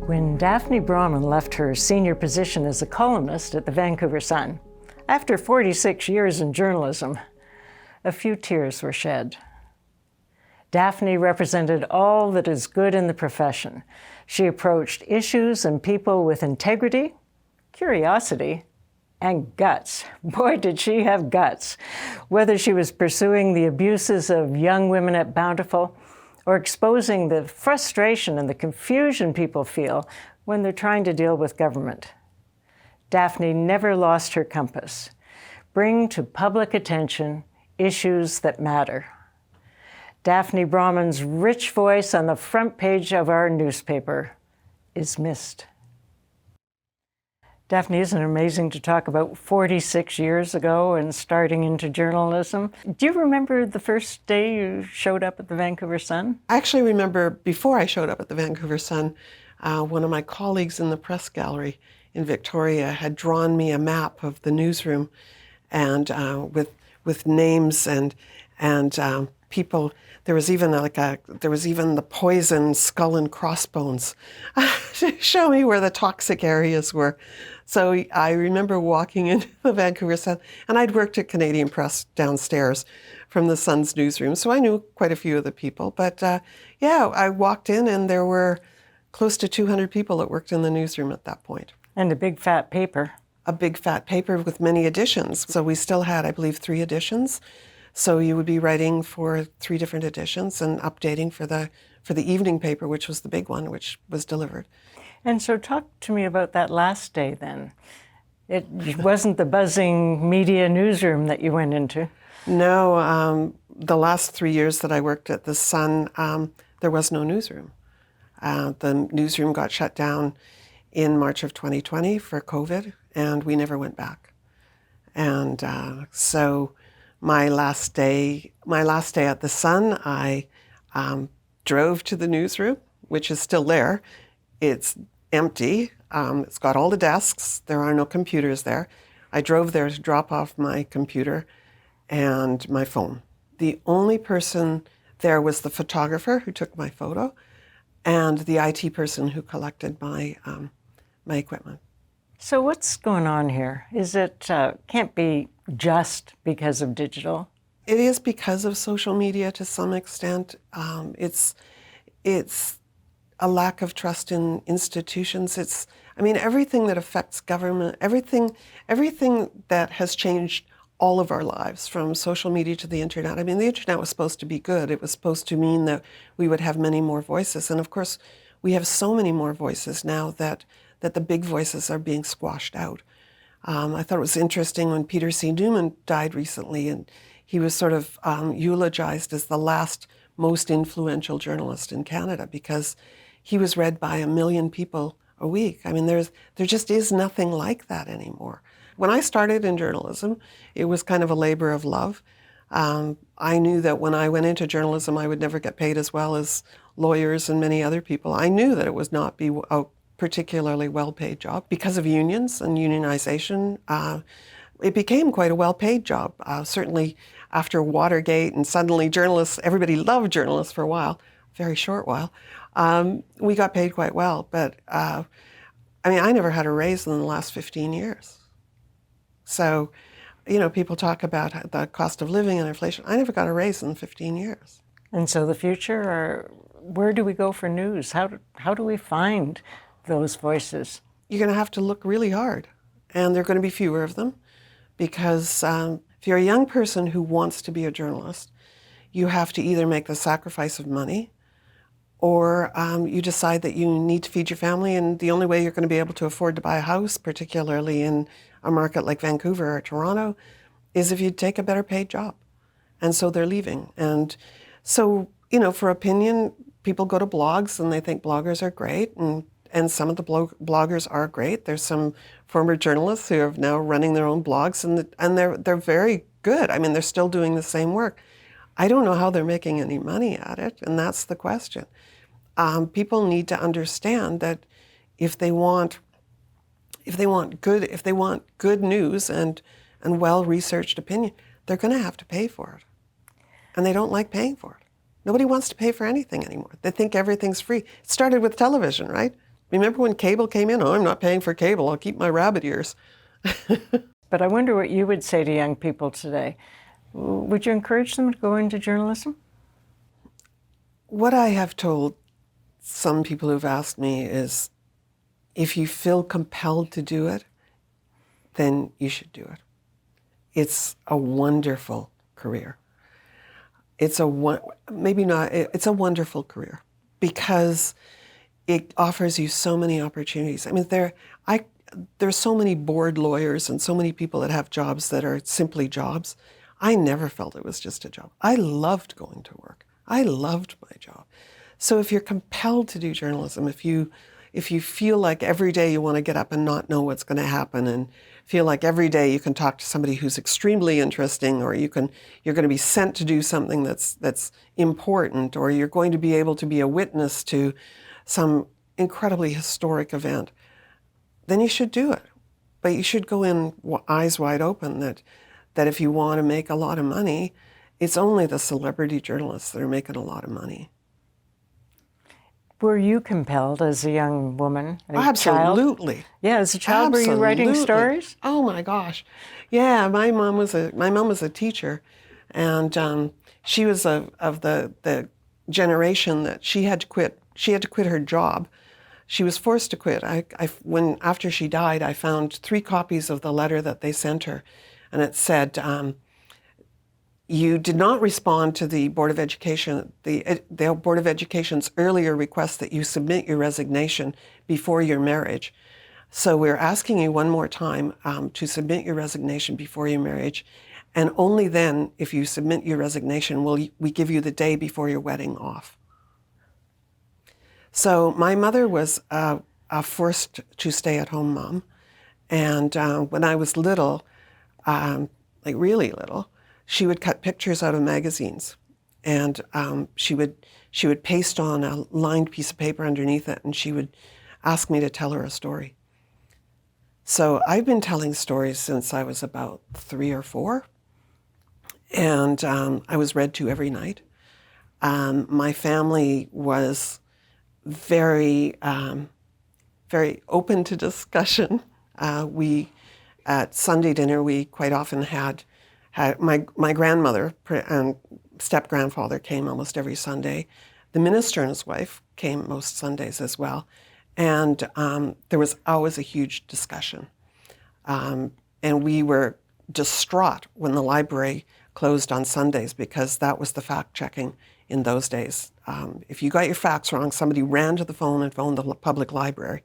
When Daphne Bramham left her senior position as a columnist at the Vancouver Sun, after 46 years in journalism, a few tears were shed. Daphne represented all that is good in the profession. She approached issues and people with integrity, curiosity, and guts. Boy, did she have guts. Whether she was pursuing the abuses of young women at Bountiful or exposing the frustration and the confusion people feel when they're trying to deal with government. Daphne never lost her compass. Bring to public attention issues that matter. Daphne Bramham's rich voice on the front page of our newspaper is missed. Daphne, isn't it amazing to talk about 46 years ago and starting into journalism? Do you remember the first day you showed up at the Vancouver Sun? I actually remember before I showed up at the Vancouver Sun, one of my colleagues in the press gallery in Victoria had drawn me a map of the newsroom, and with names and people. There was even the poison skull and crossbones to show me where the toxic areas were. So I remember walking into the Vancouver Sun, and I'd worked at Canadian Press downstairs from the Sun's newsroom, so I knew quite a few of the people. But I walked in, and there were close to 200 people that worked in the newsroom at that point. And a big fat paper. A big fat paper with many editions. So we still had, I believe, 3 editions. So you would be writing for 3 different editions and updating for the evening paper, which was the big one, which was delivered. And so talk to me about that last day then. It wasn't the buzzing media newsroom that you went into. No, the last 3 years that I worked at the Sun, there was no newsroom. The newsroom got shut down in March of 2020 for COVID, and we never went back. And so my last day at the Sun, I drove to the newsroom, which is still there. It's empty. It's got all the desks. There are no computers there. I drove there to drop off my computer and my phone. The only person there was the photographer who took my photo and the IT person who collected my equipment. So what's going on here? Is it can't be just because of digital? It is because of social media to some extent. It's a lack of trust in institutions. Everything that affects government, everything that has changed all of our lives, from social media to the internet. The internet was supposed to be good. It was supposed to mean that we would have many more voices. And of course, we have so many more voices now that the big voices are being squashed out. I thought it was interesting when Peter C. Newman died recently, and he was sort of eulogized as the last most influential journalist in Canada because he was read by 1 million people a week. There just is nothing like that anymore. When I started in journalism, it was kind of a labor of love. I knew that when I went into journalism, I would never get paid as well as lawyers and many other people. I knew that it would not be a particularly well-paid job because of unions and unionization. It became quite a well-paid job. Certainly after Watergate and suddenly journalists, everybody loved journalists for a while, very short while. We got paid quite well, but I never had a raise in the last 15 years. So, people talk about the cost of living and inflation. I never got a raise in 15 years. And so the future, or where do we go for news? How do we find those voices? You're going to have to look really hard, and there are going to be fewer of them, because if you're a young person who wants to be a journalist, you have to either make the sacrifice of money, or you decide that you need to feed your family, and the only way you're going to be able to afford to buy a house, particularly in a market like Vancouver or Toronto, is if you take a better paid job. And so they're leaving. And so, for opinion, people go to blogs and they think bloggers are great, and some of the bloggers are great. There's some former journalists who are now running their own blogs, and they're very good. They're still doing the same work. I don't know how they're making any money at it, and that's the question. People need to understand that if they want good news and well-researched opinion, they're going to have to pay for it, and they don't like paying for it. Nobody wants to pay for anything anymore. They think everything's free. It started with television, right? Remember when cable came in? Oh, I'm not paying for cable. I'll keep my rabbit ears. But I wonder what you would say to young people today. Would you encourage them to go into journalism? What I have told some people who've asked me is, if you feel compelled to do it, then you should do it. It's a wonderful career. It's a wonderful career because it offers you so many opportunities. I mean, there's so many bored lawyers and so many people that have jobs that are simply jobs. I never felt it was just a job. I loved going to work. I loved my job. So if you're compelled to do journalism, if you feel like every day you want to get up and not know what's going to happen, and feel like every day you can talk to somebody who's extremely interesting, or you're going to be sent to do something that's important, or you're going to be able to be a witness to some incredibly historic event, then you should do it. But you should go in eyes wide open that if you want to make a lot of money, it's only the celebrity journalists that are making a lot of money. Were you compelled as a young woman, Absolutely. Child? Yeah, as a child, were you writing stories? Oh my gosh, yeah. My mom was a teacher, and she was of the generation that she had to quit. She had to quit her job. She was forced to quit. After she died, I found 3 copies of the letter that they sent her, and it said, you did not respond to the Board of Education, the Board of Education's earlier request that you submit your resignation before your marriage. So we're asking you one more time to submit your resignation before your marriage, and only then, if you submit your resignation, will we give you the day before your wedding off. So my mother was forced to stay-at-home mom, and when I was little, like really little, she would cut pictures out of magazines, and she would paste on a lined piece of paper underneath it, and she would ask me to tell her a story. So I've been telling stories since I was about 3 or 4, and I was read to every night. My family was very, very open to discussion. At Sunday dinner, we quite often had my grandmother and step-grandfather came almost every Sunday. The minister and his wife came most Sundays as well. And there was always a huge discussion. And we were distraught when the library closed on Sundays, because that was the fact-checking in those days. If you got your facts wrong, somebody ran to the phone and phoned the public library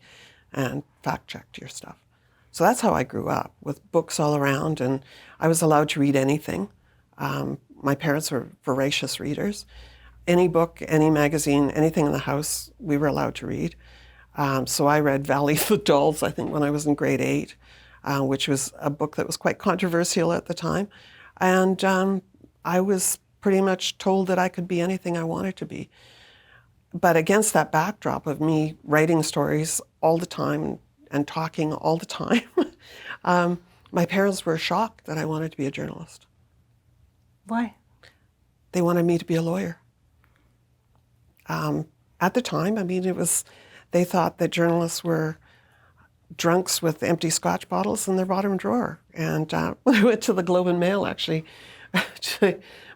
and fact-checked your stuff. So that's how I grew up, with books all around, and I was allowed to read anything. My parents were voracious readers. Any book, any magazine, anything in the house, we were allowed to read. So I read Valley of the Dolls, I think, when I was in grade 8, which was a book that was quite controversial at the time. And I was pretty much told that I could be anything I wanted to be. But against that backdrop of me writing stories all the time and talking all the time, my parents were shocked that I wanted to be a journalist. Why? They wanted me to be a lawyer. At the time, I mean, they thought that journalists were drunks with empty Scotch bottles in their bottom drawer. And when I went to the Globe and Mail, actually,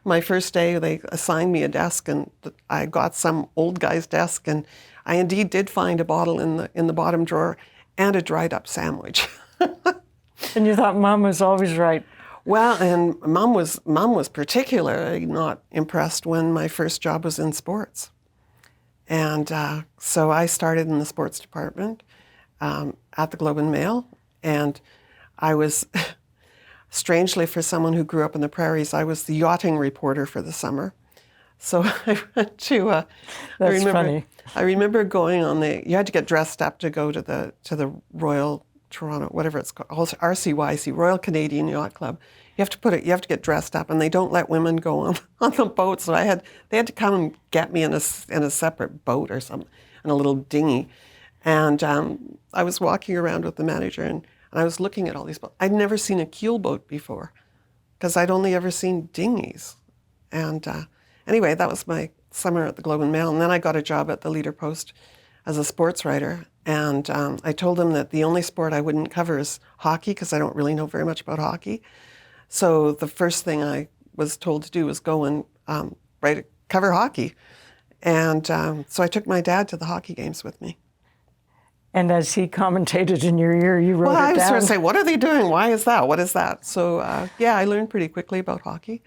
my first day, they assigned me a desk, and I got some old guy's desk, and I indeed did find a bottle in the bottom drawer and a dried up sandwich. And you thought Mom was always right. Well, and Mom was particularly not impressed when my first job was in sports. And so I started in the sports department at the Globe and Mail, and I was, strangely for someone who grew up in the prairies, I was the yachting reporter for the summer. So I went to. That's funny. I remember going on you had to get dressed up to go to the Royal Toronto, whatever it's called, RCYC, Royal Canadian Yacht Club. You have to get dressed up, and they don't let women go on the boat. So they had to come and get me in a separate boat or something, in a little dinghy. And I was walking around with the manager, and I was looking at all these boats. I'd never seen a keelboat before, because I'd only ever seen dinghies. And anyway, that was my summer at the Globe and Mail. And then I got a job at the Leader Post as a sports writer. And I told them that the only sport I wouldn't cover is hockey, because I don't really know very much about hockey. So the first thing I was told to do was go and cover hockey. And so I took my dad to the hockey games with me. And as he commentated in your ear, you wrote it down? Well, I was sort of saying, what are they doing? Why is that? What is that? So I learned pretty quickly about hockey.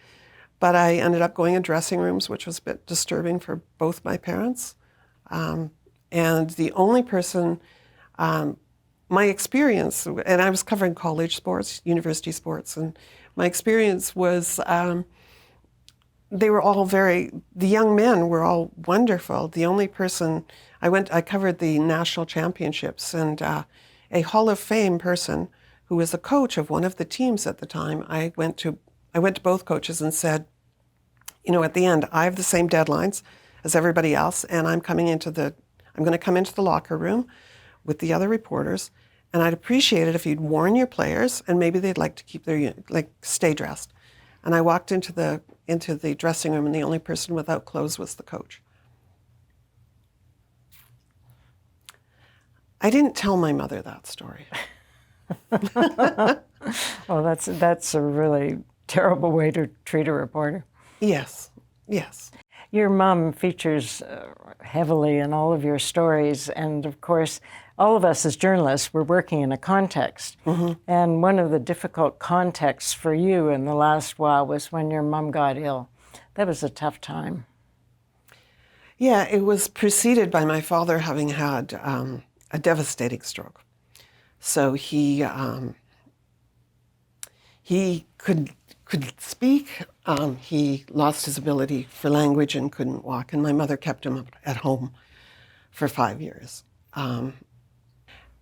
But I ended up going in dressing rooms, which was a bit disturbing for both my parents. And the only person, my experience, and I was covering college sports, university sports, and my experience was they were all the young men were all wonderful. The only person, I covered the national championships, and a Hall of Fame person who was a coach of one of the teams at the time, I went to both coaches and said, at the end, I have the same deadlines as everybody else, and I'm going to come into the locker room with the other reporters, and I'd appreciate it if you'd warn your players, and maybe they'd like to keep stay dressed. And I walked into the dressing room, and the only person without clothes was the coach. I didn't tell my mother that story. Well, that's a really terrible way to treat a reporter. Yes. Your mom features heavily in all of your stories, and of course, all of us as journalists, we're working in a context. Mm-hmm. And one of the difficult contexts for you in the last while was when your mom got ill. That was a tough time. Yeah, it was preceded by my father having had a devastating stroke. So he could speak. He lost his ability for language and couldn't walk. And my mother kept him at home for 5 years.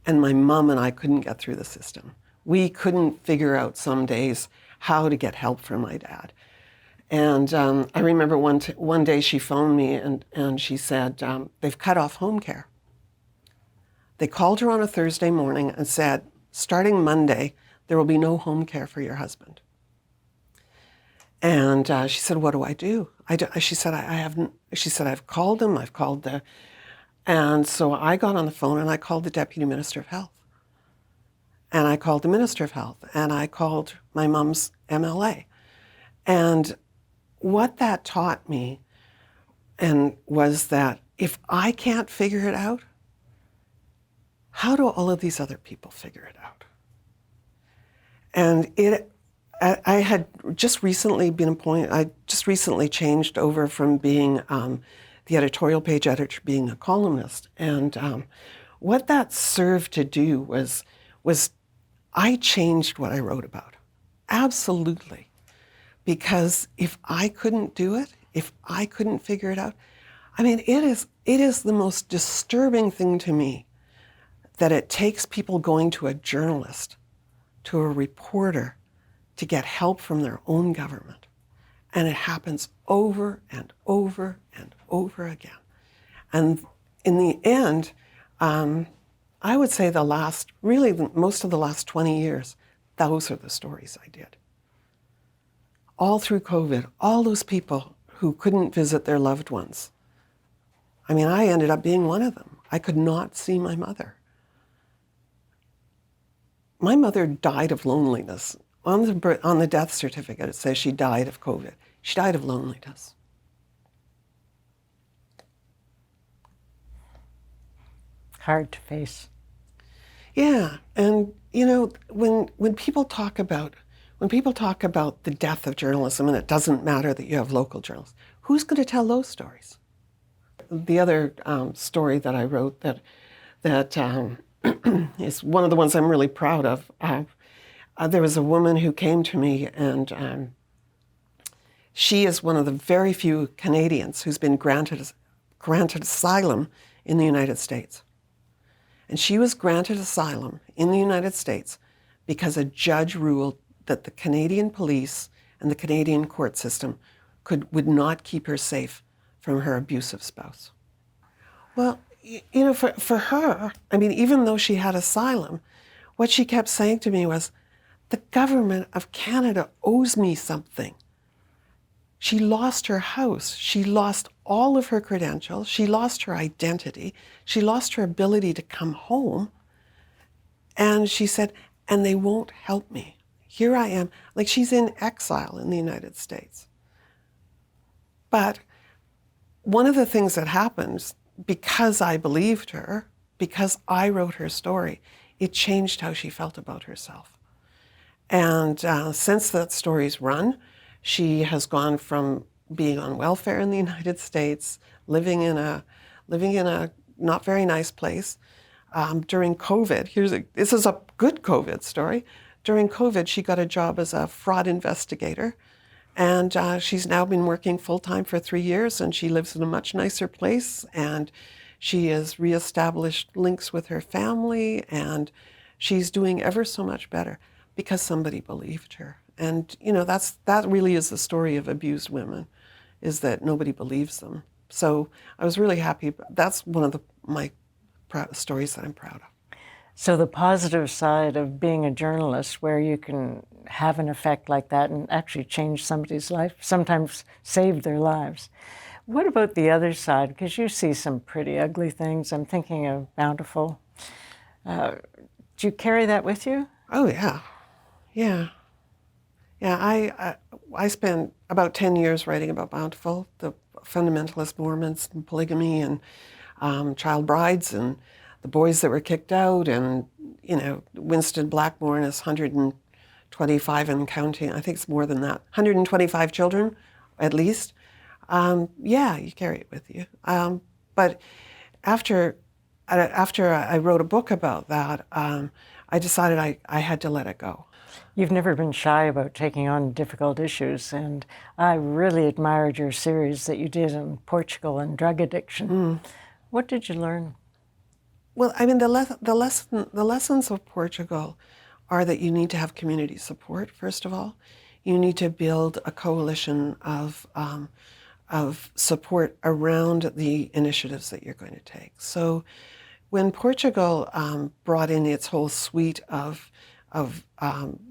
And my mom and I couldn't get through the system. We couldn't figure out some days how to get help for my dad. And I remember one day she phoned me and she said, they've cut off home care. They called her on a Thursday morning and said, starting Monday, there will be no home care for your husband. And she said, what do I do? She said, I've called him, and so I got on the phone and I called the Deputy Minister of Health. And I called the Minister of Health, and I called my mom's MLA. And what that taught me was that if I can't figure it out, how do all of these other people figure it out? And I had just recently been appointed, I just recently changed over from being the editorial page editor to being a columnist. And what that served to do was I changed what I wrote about. Absolutely. Because if I couldn't do it, if I couldn't figure it out, I mean, it is the most disturbing thing to me that it takes people going to a journalist, to a reporter, to get help from their own government. And it happens over and over and over again. And in the end, I would say most of the last 20 years, those are the stories I did. All through COVID, all those people who couldn't visit their loved ones. I mean, I ended up being one of them. I could not see my mother. My mother died of loneliness. On the death certificate, it says she died of COVID. She died of loneliness. Hard to face. Yeah, and when people talk about the death of journalism, and it doesn't matter that you have local journalists, who's going to tell those stories? The other story that I wrote that is one of the ones I'm really proud of. There was a woman who came to me, and she is one of the very few Canadians who's been granted asylum in the United States. And she was granted asylum in the United States because a judge ruled that the Canadian police and the Canadian court system would not keep her safe from her abusive spouse. Well, for her, I mean, even though she had asylum, what she kept saying to me was, the government of Canada owes me something. She lost her house. She lost all of her credentials. She lost her identity. She lost her ability to come home. And she said, and they won't help me. Here I am, like she's in exile in the United States. But one of the things that happened, because I believed her, because I wrote her story, it changed how she felt about herself. And since that story's run, she has gone from being on welfare in the United States, living in a not very nice place. During COVID, this is a good COVID story. During COVID, she got a job as a fraud investigator, and she's now been working full-time for 3 years, and she lives in a much nicer place, and she has reestablished links with her family, and she's doing ever so much better because somebody believed her. And that really is the story of abused women, is that nobody believes them. So I was really happy. That's one of my stories that I'm proud of. So the positive side of being a journalist, where you can have an effect like that and actually change somebody's life, sometimes save their lives. What about the other side? Because you see some pretty ugly things. I'm thinking of Bountiful. Do you carry that with you? Oh, yeah. Yeah. Yeah, I spent about 10 years writing about Bountiful, the fundamentalist Mormons, and polygamy, and child brides, and the boys that were kicked out, and Winston Blackmore and his 125 and counting. I think it's more than that. 125 children, at least. Yeah, you carry it with you. But after I wrote a book about that, I decided I had to let it go. You've never been shy about taking on difficult issues, and I really admired your series that you did on Portugal and drug addiction. What did you learn? Well, I mean, the lessons of Portugal are that you need to have community support, first of all. You need to build a coalition of support around the initiatives that you're going to take. So when Portugal brought in its whole suite of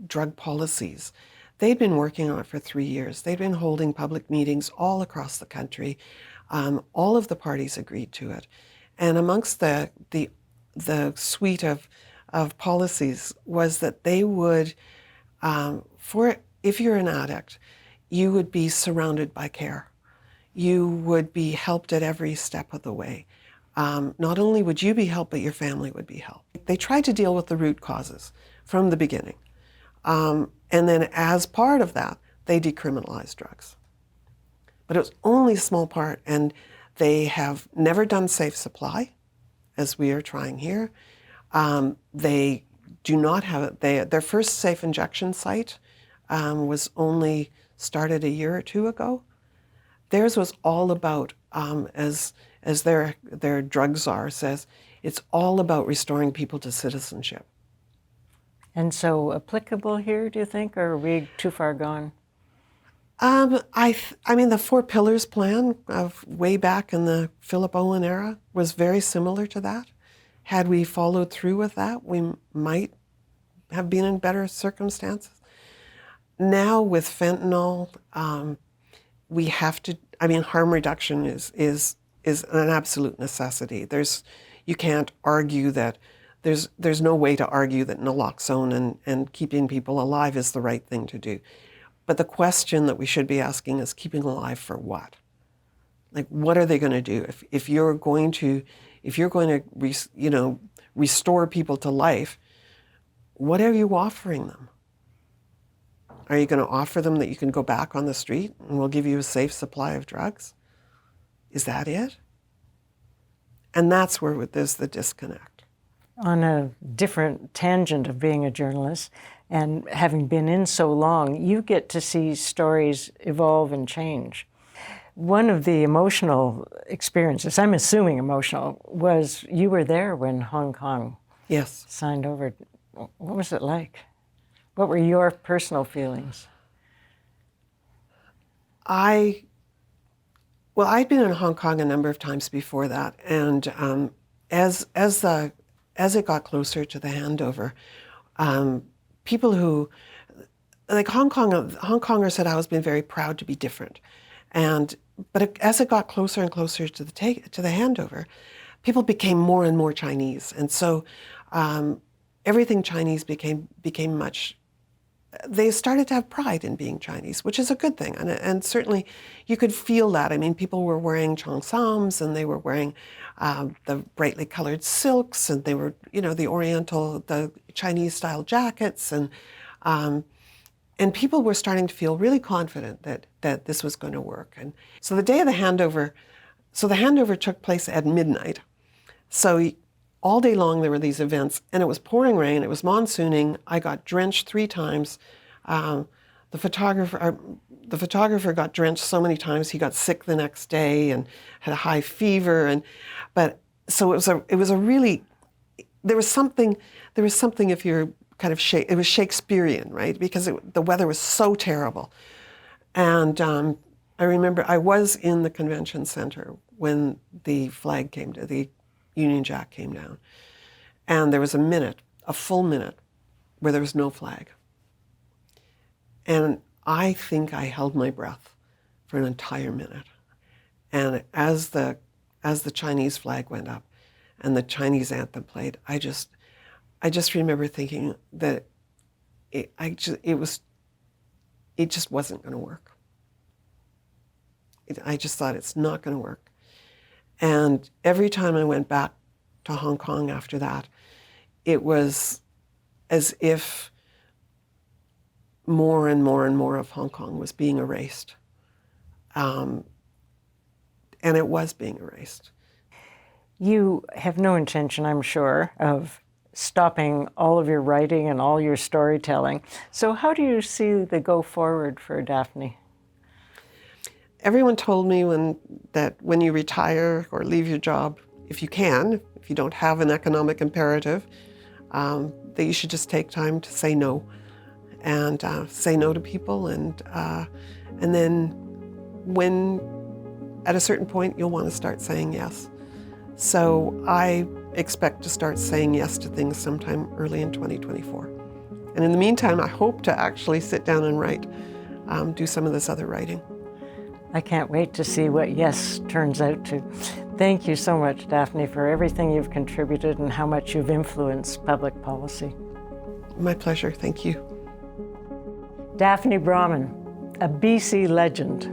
drug policies, they'd been working on it for 3 years. They'd been holding public meetings all across the country. All of the parties agreed to it. And amongst the suite of policies was that they would, if you're an addict, you would be surrounded by care. You would be helped at every step of the way. Not only would you be helped, but your family would be helped. They tried to deal with the root causes from the beginning. And then as part of that, they decriminalized drugs. But it was only a small part, and they have never done safe supply, as we are trying here. They do not have it. Their first safe injection site was only started a year or two ago. Theirs was all about, as their drug czar says, it's all about restoring people to citizenship. And so applicable here, do you think, or are we too far gone? I mean, the Four Pillars plan of way back in the Philip Owen era was very similar to that. Had we followed through with that, we might have been in better circumstances. Now with fentanyl, we have to, I mean, harm reduction is an absolute necessity. You can't argue that, there's no way to argue that naloxone and keeping people alive is the right thing to do. But the question that we should be asking is keeping alive for what? Like, what are they going to do? If you're going to restore people to life, what are you offering them? Are you going to offer them that you can go back on the street and we'll give you a safe supply of drugs? Is that it? And that's where there's the disconnect. On a different tangent of being a journalist and having been in so long, you get to see stories evolve and change. One of the emotional experiences, I'm assuming emotional, was you were there when Hong Kong Yes. signed over. What was it like? What were your personal feelings? I'd been in Hong Kong a number of times before that, and as it got closer to the handover, people who, like Hong Kongers said, I was being very proud to be different, but as it got closer and closer to the handover, people became more and more Chinese, and so everything Chinese became much. They started to have pride in being Chinese, which is a good thing, and certainly you could feel that. I mean, people were wearing cheongsams, and they were wearing the brightly colored silks, and they were, the Chinese-style jackets, and people were starting to feel really confident that this was going to work. And so the day of the handover, took place at midnight. So all day long there were these events, and it was pouring rain, it was monsooning. I got drenched 3 times. The photographer got drenched so many times he got sick the next day and had a high fever. So it was a really, there was something if you're kind of it was Shakespearean, right? Because the weather was so terrible. And I remember I was in the convention center when the flag the Union Jack came down. And there was a full minute, where there was no flag. And I think I held my breath for an entire minute. And as the Chinese flag went up and the Chinese anthem played, I just remember thinking that it just wasn't going to work. I just thought it's not going to work. And every time I went back to Hong Kong after that, it was as if more and more and more of Hong Kong was being erased. And it was being erased. You have no intention, I'm sure, of stopping all of your writing and all your storytelling. So how do you see the go forward for Daphne? Everyone told me that when you retire or leave your job, if you don't have an economic imperative, that you should just take time to say no, and say no to people, and then when at a certain point you'll want to start saying yes. So I expect to start saying yes to things sometime early in 2024. And in the meantime, I hope to actually sit down and write, do some of this other writing. I can't wait to see what yes turns out to. Thank you so much, Daphne, for everything you've contributed and how much you've influenced public policy. My pleasure, thank you. Daphne Bramham, a BC legend.